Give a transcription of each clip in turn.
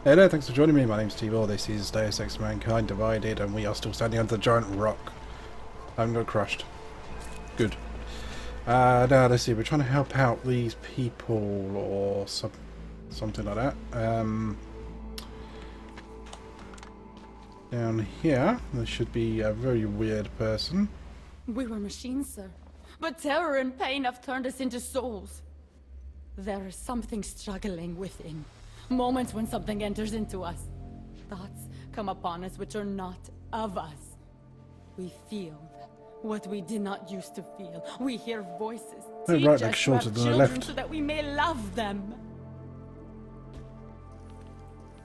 Hello, thanks for joining me. My name's Teebor. This is Deus Ex Mankind Divided, and we are still standing under the giant rock. I haven't got crushed. Good. Now let's see. We're trying to help out these people or something like that. Down here, there should be a very weird person. We were machines, sir. But terror and pain have turned us into souls. There is something struggling within. Moments when something enters into us. Thoughts come upon us which are not of us. We feel what we did not used to feel. We hear voices. Oh, Teach right, us like to shorter have than the children left. so that we may love them.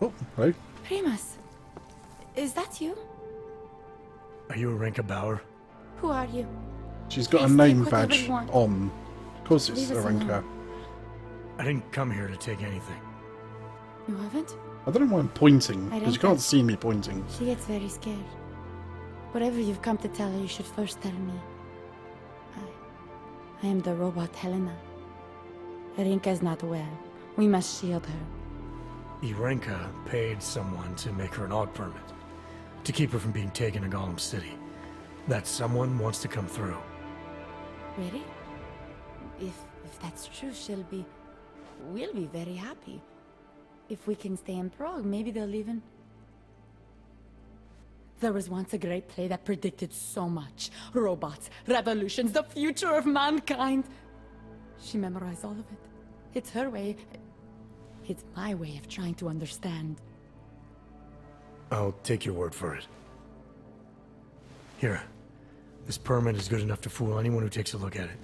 Oh, hello. Primus, is that you? Are you a Renka Bauer? Who are you? She's got a Please name take whatever badge you want. on. Of course it's Leave us Arenka. alone. I didn't come here to take anything. You haven't? I don't know why I'm pointing, I because you don't can't have- see me pointing. She gets very scared. Whatever you've come to tell her, you should first tell me. I am the robot Helena. Rinka's not well. We must shield her. Renka paid someone to make her an AUG permit. To keep her from being taken to Gollum City. That someone wants to come through. Really? If that's true, we'll be very happy. If we can stay in Prague, maybe they'll even... There was once a great play that predicted so much. Robots, revolutions, the future of mankind. She memorized all of it. It's her way. It's my way of trying to understand. I'll take your word for it. Here. This permit is good enough to fool anyone who takes a look at it.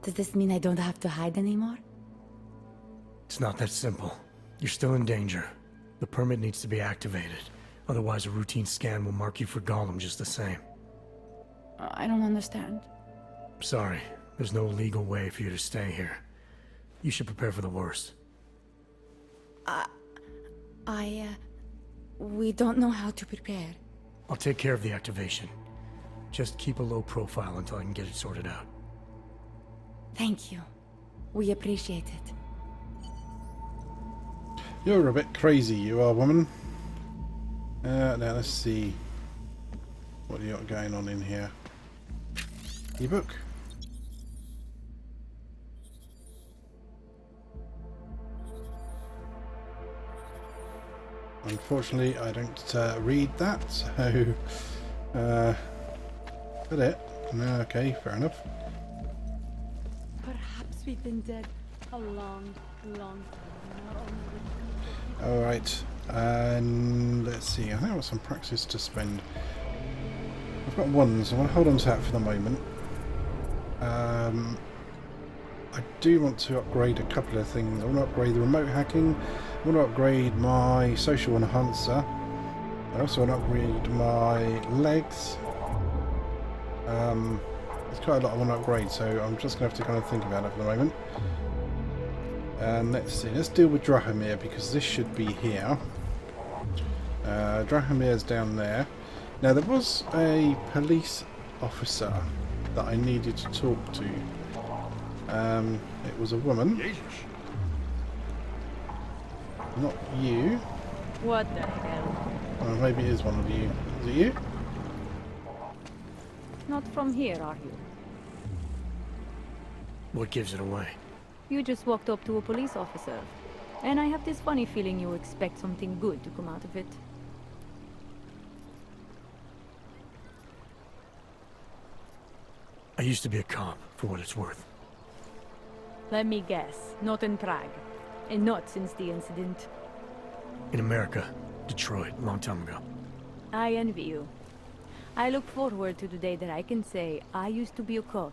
Does this mean I don't have to hide anymore? It's not that simple. You're still in danger. The permit needs to be activated. Otherwise, a routine scan will mark you for Gollum just the same. I don't understand. Sorry, there's no legal way for you to stay here. You should prepare for the worst. We don't know how to prepare. I'll take care of the activation. Just keep a low profile until I can get it sorted out. Thank you. We appreciate it. You're a bit crazy, you are, woman. Now let's see what you got going on in here. Ebook. Unfortunately, I don't read that, so that it. Okay, fair enough. Perhaps we've been dead a long, long time. Alright, and let's see, I think I've got some practice to spend. I've got one, so I'm going to hold on to that for the moment. I do want to upgrade a couple of things. I want to upgrade the remote hacking, I want to upgrade my social enhancer, I also want to upgrade my legs. There's quite a lot I want to upgrade, so I'm just going to have to kind of think about it for the moment. And let's see, let's deal with Drahomir, because this should be here. Drahomir's down there. Now there was a police officer that I needed to talk to. It was a woman. Not you. What the hell? Maybe it is one of you. Is it you? Not from here, are you? What gives it away? You just walked up to a police officer. And I have this funny feeling you expect something good to come out of it. I used to be a cop, for what it's worth. Let me guess, not in Prague. And not since the incident. In America, Detroit, a long time ago. I envy you. I look forward to the day that I can say I used to be a cop.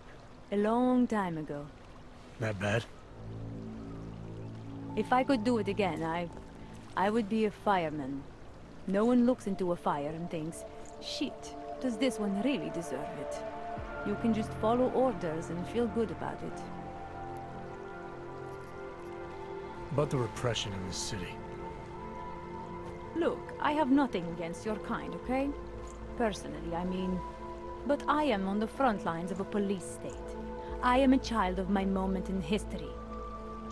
A long time ago. That bad? If I could do it again, I would be a fireman. No one looks into a fire and thinks, shit, does this one really deserve it? You can just follow orders and feel good about it. About the repression in this city. Look, I have nothing against your kind, okay? Personally, I mean. But I am on the front lines of a police state. I am a child of my moment in history.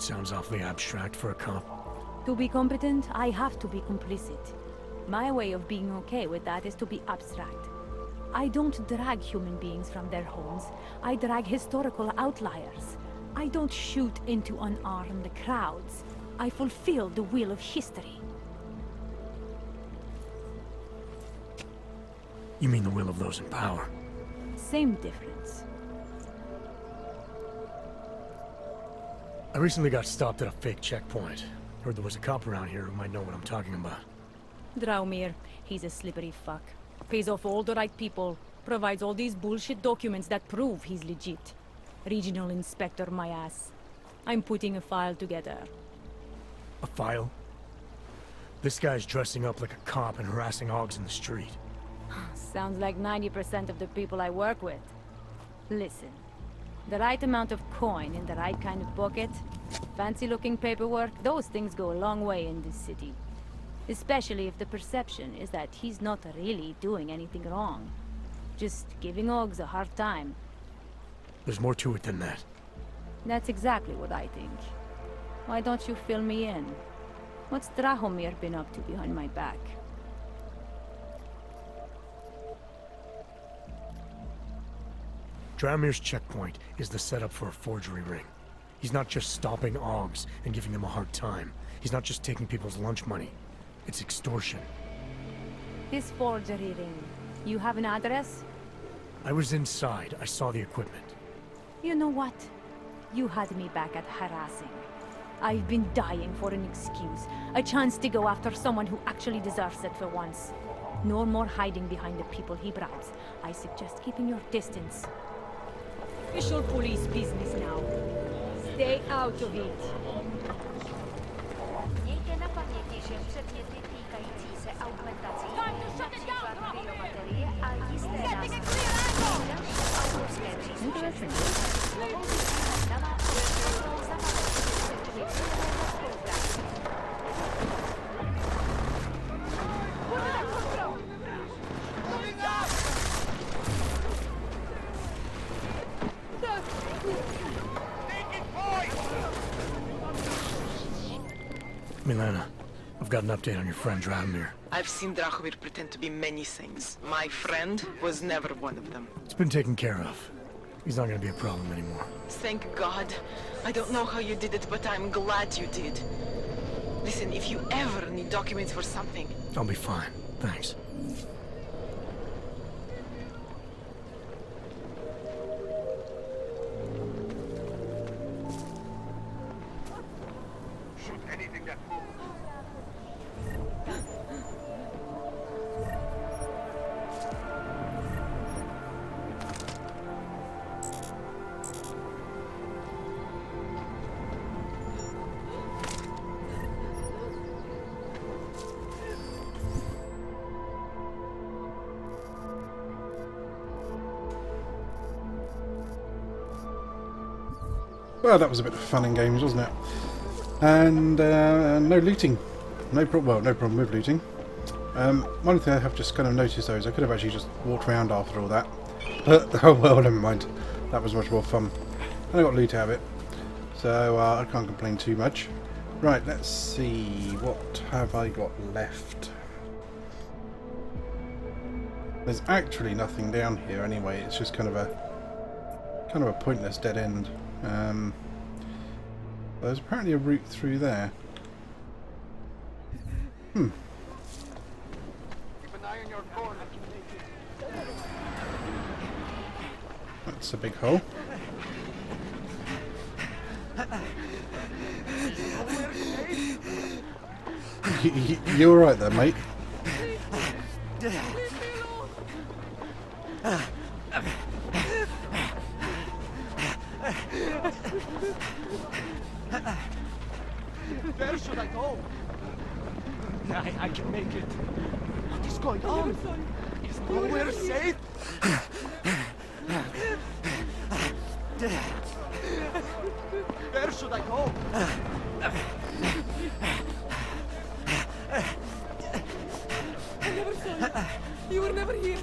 sounds awfully abstract for a cop. To be competent, I have to be complicit. My way of being okay with that is to be abstract. I don't drag human beings from their homes. I drag historical outliers. I don't shoot into unarmed crowds. I fulfill the will of history. You mean the will of those in power? Same difference. I recently got stopped at a fake checkpoint. Heard there was a cop around here who might know what I'm talking about. Draumir, he's a slippery fuck. Pays off all the right people. Provides all these bullshit documents that prove he's legit. Regional inspector, my ass. I'm putting a file together. A file? This guy's dressing up like a cop and harassing hogs in the street. Sounds like 90% of the people I work with. Listen, the right amount of coin in the right kind of pocket, fancy-looking paperwork, those things go a long way in this city. Especially if the perception is that he's not really doing anything wrong. Just giving Ogs a hard time. There's more to it than that. That's exactly what I think. Why don't you fill me in? What's Drahomir been up to behind my back? Draumir's checkpoint is the setup for a forgery ring. He's not just stopping Augs and giving them a hard time. He's not just taking people's lunch money. It's extortion. This forgery ring, you have an address? I was inside. I saw the equipment. You know what? You had me back at harassing. I've been dying for an excuse. A chance to go after someone who actually deserves it for once. No more hiding behind the people he bribes. I suggest keeping your distance. Official police business now. Stay out of it. Miejcie na pamięci, że przedmioty týkající se augmentací, například biobaterie a jisté nástroje, další autorské příslušenství, mohou být vyhledávat a zavádět předmětů spolupráce. Milena, I've got an update on your friend Draumir. I've seen Drahomir pretend to be many things. My friend was never one of them. It's been taken care of. He's not gonna be a problem anymore. Thank God. I don't know how you did it, but I'm glad you did. Listen, if you ever need documents for something... I'll be fine. Thanks. Well, that was a bit of fun and games, wasn't it? And no looting. No problem with looting. One thing I have just kind of noticed though is I could have actually just walked around after all that. But, oh well, never mind. That was much more fun. And I got loot out of it. So I can't complain too much. Right, let's see. What have I got left? There's actually nothing down here anyway. It's just kind of a pointless dead end. There's apparently a route through there. Keep an eye on your corner. That's a big hole. You alright there, mate? Where should I go? I can make it. What is going on? Is nowhere safe? Where should I go? I never saw you. You were never here.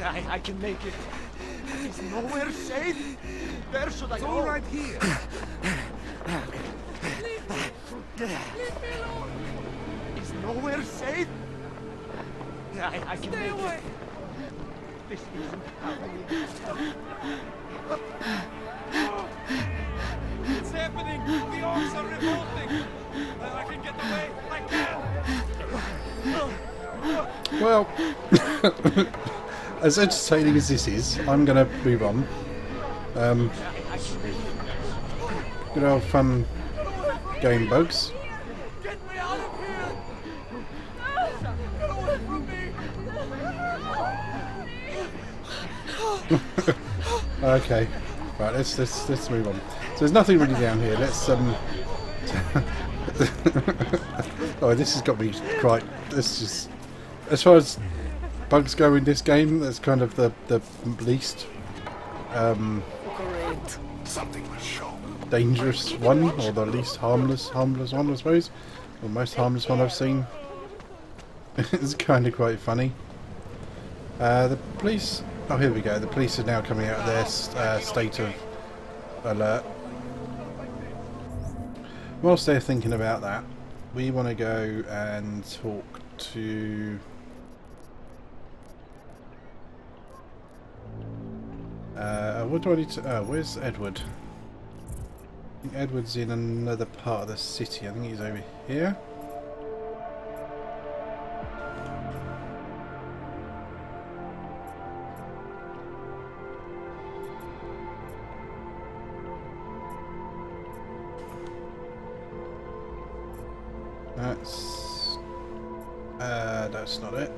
I can make it. Is nowhere safe? Where should I go? All right here. Is nowhere safe? I can make it. This isn't happening. It's happening! The orcs are revolting! I can get away! I can! Well, as entertaining as this is, I'm going to move on. Good old fun game bugs. Get me out of here! Get away from me! Okay, right. Let's move on. So there's nothing really down here. Let's Oh, this has got me quite. This is, as far as bugs go in this game, that's kind of the least dangerous one, or the least harmless one, I suppose, or most harmless one I've seen. It's kind of quite funny. The police. Oh, here we go. The police are now coming out of their state of alert. Whilst they're thinking about that, we want to go and talk to what do I need to... Oh, where's Edward? I think Edward's in another part of the city. I think he's over here. That's not it.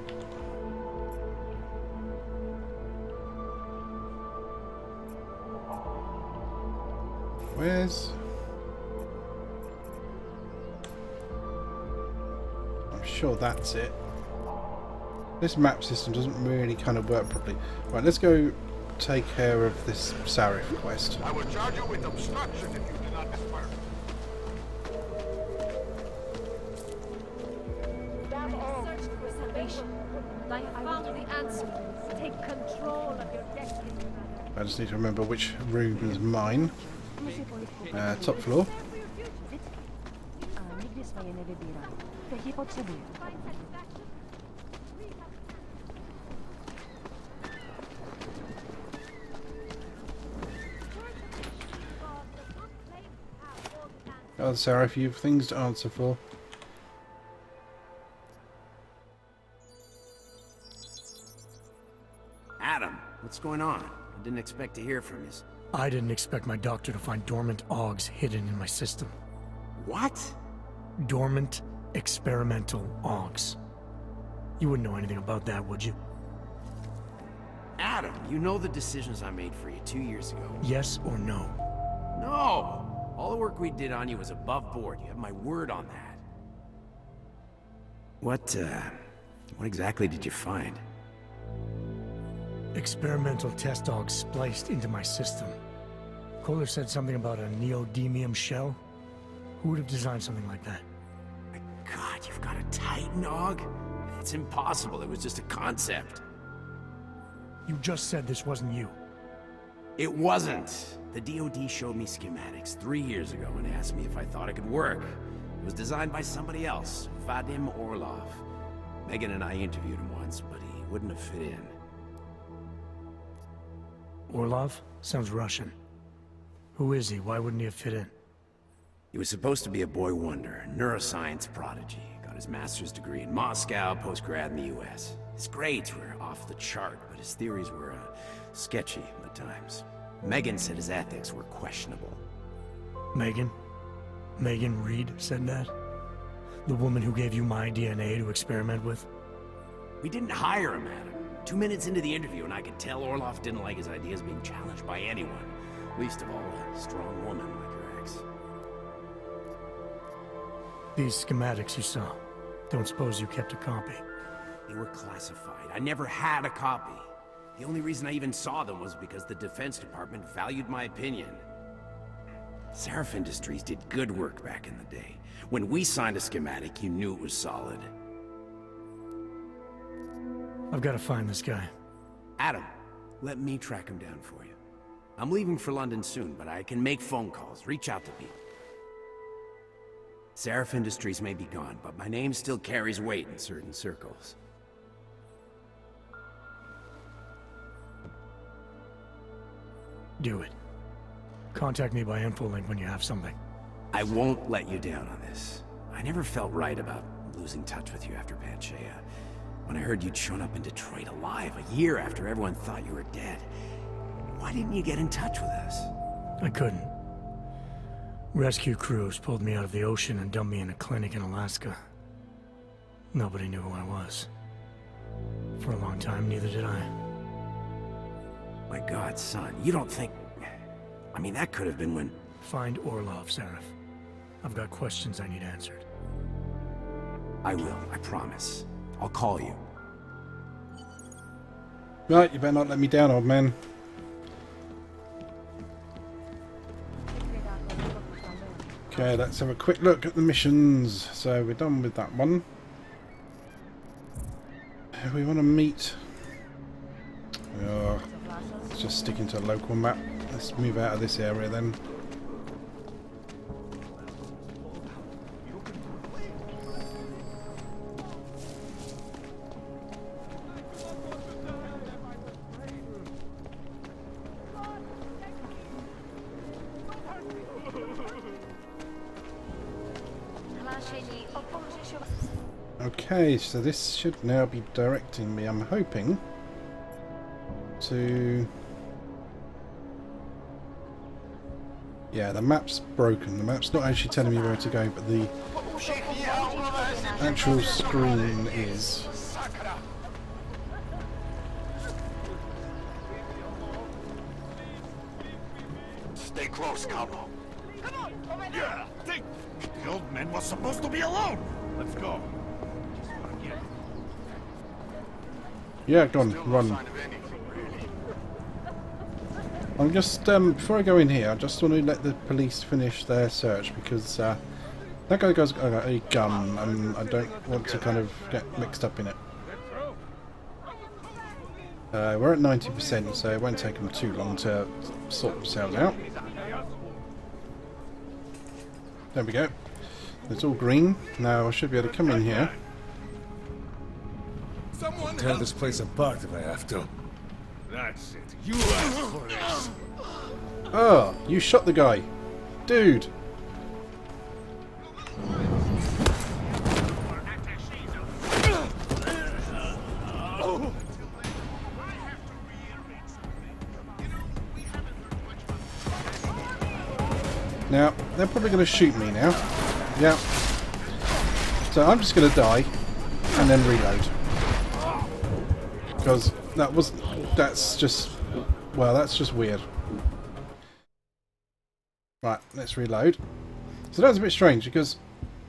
Where's... I'm sure that's it. This map system doesn't really kind of work properly. Right, let's go take care of this Sarif quest. I will charge you with obstruction if you do not disperse. Searched for salvation. I found the answer. Take control of your destiny, brother. I just need to remember which room is mine. Top floor. Oh, Sarah, you've things to answer for. Adam, what's going on? I didn't expect to hear from you. I didn't expect my doctor to find dormant augs hidden in my system. What? Dormant, experimental augs. You wouldn't know anything about that, would you? Adam, you know the decisions I made for you 2 years ago. Yes or no? No! All the work we did on you was above board. You have my word on that. What exactly did you find? Experimental test augs spliced into my system. Kohler said something about a neodymium shell. Who would have designed something like that? My God, you've got a Titan aug? It's impossible. It was just a concept. You just said this wasn't you. It wasn't. The DoD showed me schematics 3 years ago and asked me if I thought it could work. It was designed by somebody else, Vadim Orlov. Megan and I interviewed him once, but he wouldn't have fit in. Orlov? Sounds Russian. Who is he? Why wouldn't he have fit in? He was supposed to be a boy wonder, a neuroscience prodigy. Got his master's degree in Moscow, post-grad in the US. His grades were off the chart, but his theories were sketchy at times. Megan said his ethics were questionable. Megan? Megan Reed said that? The woman who gave you my DNA to experiment with? We didn't hire him, Adam. 2 minutes into the interview, and I could tell Orlov didn't like his ideas being challenged by anyone. Least of all, a strong woman like your ex. These schematics you saw. Don't suppose you kept a copy? They were classified. I never had a copy. The only reason I even saw them was because the Defense Department valued my opinion. Sarif Industries did good work back in the day. When we signed a schematic, you knew it was solid. I've got to find this guy. Adam, let me track him down for you. I'm leaving for London soon, but I can make phone calls, reach out to people. Seraph Industries may be gone, but my name still carries weight in certain circles. Do it. Contact me by infolink when you have something. I won't let you down on this. I never felt right about losing touch with you after Panchaea. When I heard you'd shown up in Detroit alive a year after everyone thought you were dead. Why didn't you get in touch with us? I couldn't. Rescue crews pulled me out of the ocean and dumped me in a clinic in Alaska. Nobody knew who I was. For a long time, neither did I. My God, son, you don't think... I mean, that could have been when... Find Orlov, Seraph. I've got questions I need answered. I will, I promise. I'll call you. Right, you better not let me down, old man. Okay, let's have a quick look at the missions. So we're done with that one. We want to meet... let's just stick into a local map. Let's move out of this area then. Okay, so this should now be directing me, I'm hoping, to... Yeah, the map's broken. The map's not actually telling me where to go, but the actual screen is. Stay close, Cabo. Yeah, think the old man was supposed to be alone. Let's go. Yeah, go on, run. I'm just, before I go in here, I just want to let the police finish their search because that guy got a gun and I don't want to kind of get mixed up in it. We're at 90%, so it won't take them too long to sort themselves out. There we go. It's all green. Now I should be able to come in here. Tear this place apart if I have to. That's it. You asked for this. Oh, you shot the guy. Dude. Now, they're probably going to shoot me now. Yeah. So I'm just going to die and then reload. Because that's just weird. Right, let's reload. So that was a bit strange because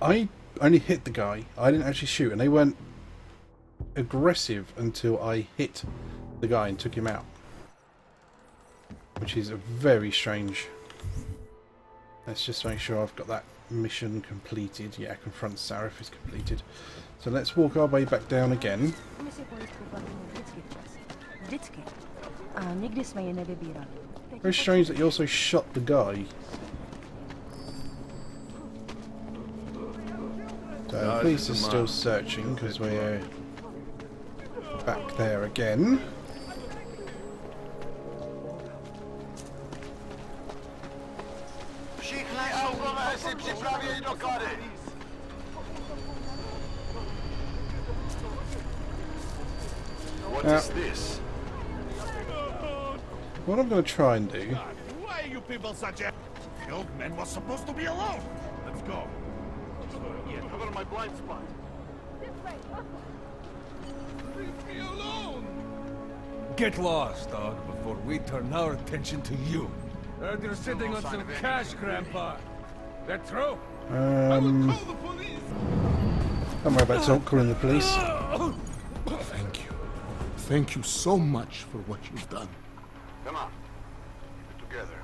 I only hit the guy. I didn't actually shoot and they weren't aggressive until I hit the guy and took him out. Which is very strange. Let's just make sure I've got that mission completed. Yeah, confront Seraph is completed. So let's walk our way back down again. Very strange that he also shot the guy. So the police are still searching because we're back there again. What is this? What I'm going to try and do... Why you people such a... The old man was supposed to be alone. Let's go. Cover my blind spot. Leave me alone. Get lost, dog, before we turn our attention to you. Heard you're sitting on some cash, Grandpa. That true? Don't worry about calling the police. Thank you. Thank you so much for what you've done. Come on. Together.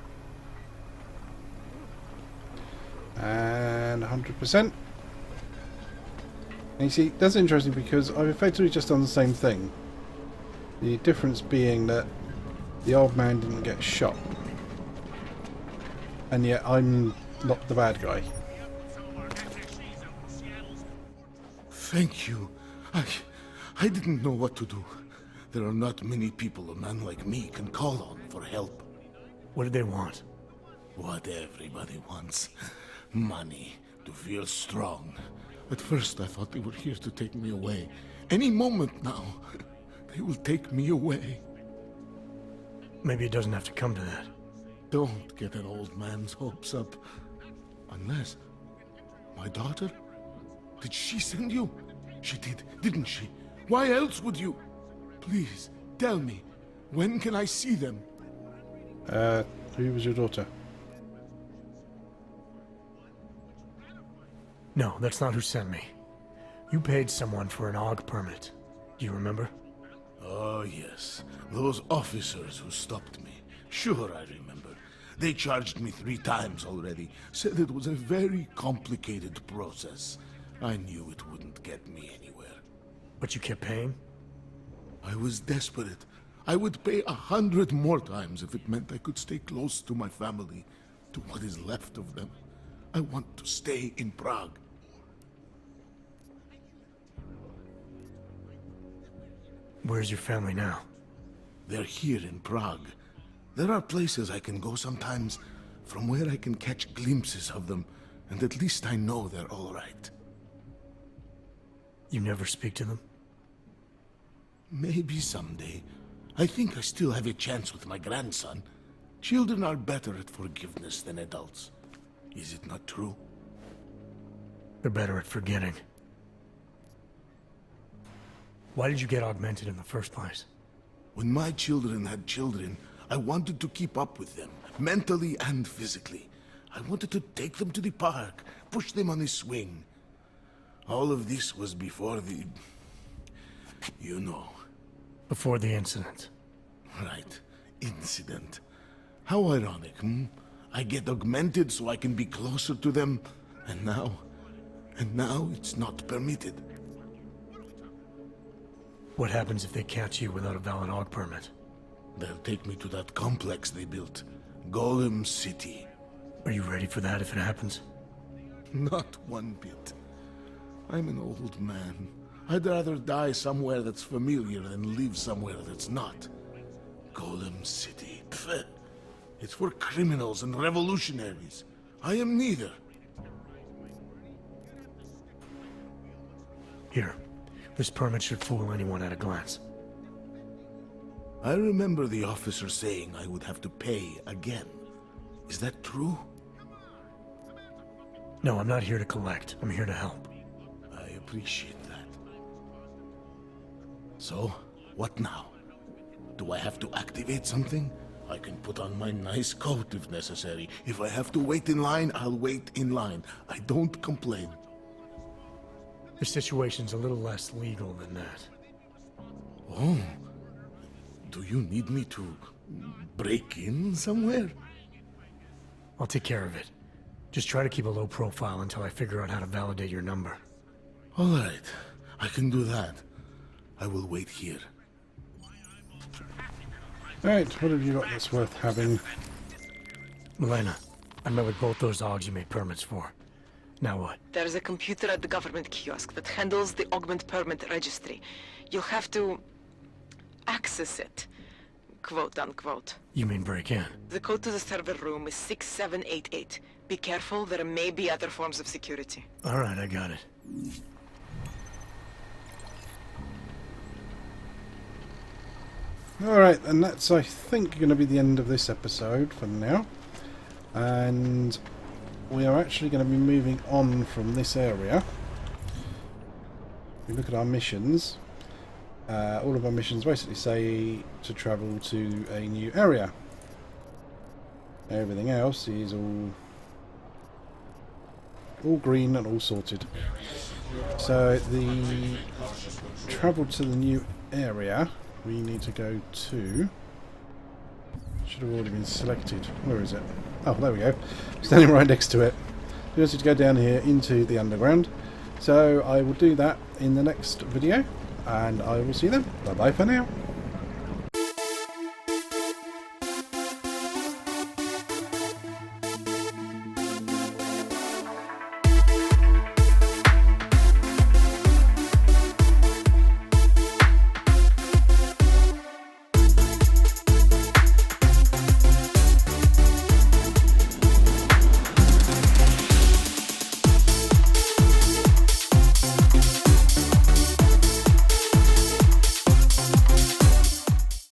And 100%. And you see, that's interesting because I've effectively just done the same thing. The difference being that the old man didn't get shot. And yet I'm not the bad guy. Thank you. I didn't know what to do. There are not many people a man like me can call on for help. What did they want? What everybody wants. Money, to feel strong. At first I thought they were here to take me away. Any moment now, they will take me away. Maybe it doesn't have to come to that. Don't get an old man's hopes up. Unless... My daughter? Did she send you? She did, didn't she? Why else would you? Please, tell me. When can I see them? Who was your daughter? No, that's not who sent me. You paid someone for an AUG permit. Do you remember? Oh, yes. Those officers who stopped me. Sure, I remember. They charged me 3 times already. Said it was a very complicated process. I knew it wouldn't get me anywhere. But you kept paying? I was desperate. I would pay 100 more times if it meant I could stay close to my family, to what is left of them. I want to stay in Prague. Where's your family now? They're here in Prague. There are places I can go sometimes, from where I can catch glimpses of them, and at least I know they're all right. You never speak to them? Maybe someday. I think I still have a chance with my grandson. Children are better at forgiveness than adults. Is it not true? They're better at forgetting. Why did you get augmented in the first place? When my children had children, I wanted to keep up with them, mentally and physically. I wanted to take them to the park, push them on a swing. All of this was before the... you know. Before the incident. Right. Incident. How ironic, hmm? I get augmented so I can be closer to them, and now it's not permitted. What happens if they catch you without a valid AUG permit? They'll take me to that complex they built. Golem City. Are you ready for that if it happens? Not one bit. I'm an old man. I'd rather die somewhere that's familiar than live somewhere that's not. Golem City. Pfft. It's for criminals and revolutionaries. I am neither. Here. This permit should fool anyone at a glance. I remember the officer saying I would have to pay again. Is that true? No, I'm not here to collect. I'm here to help. I appreciate that. So, what now? Do I have to activate something? I can put on my nice coat if necessary. If I have to wait in line, I'll wait in line. I don't complain. The situation's a little less legal than that. Oh. Do you need me to break in somewhere? I'll take care of it. Just try to keep a low profile until I figure out how to validate your number. All right. I can do that. I will wait here. Alright, what have you got that's worth having? Milena, I met with both those AUGs you made permits for. Now what? There's a computer at the government kiosk that handles the augment permit registry. You'll have to access it, quote unquote. You mean break in? The code to the server room is 6788. Be careful, there may be other forms of security. Alright, I got it. Alright, and that's, I think, going to be the end of this episode for now. And we are actually going to be moving on from this area. If we look at our missions, all of our missions basically say to travel to a new area. Everything else is all green and all sorted. So the travel to the new area, we need to go to... should have already been selected. Where is it? Oh, there we go. Standing right next to it. We also need to go down here into the underground. So I will do that in the next video, and I will see you then. Bye bye for now.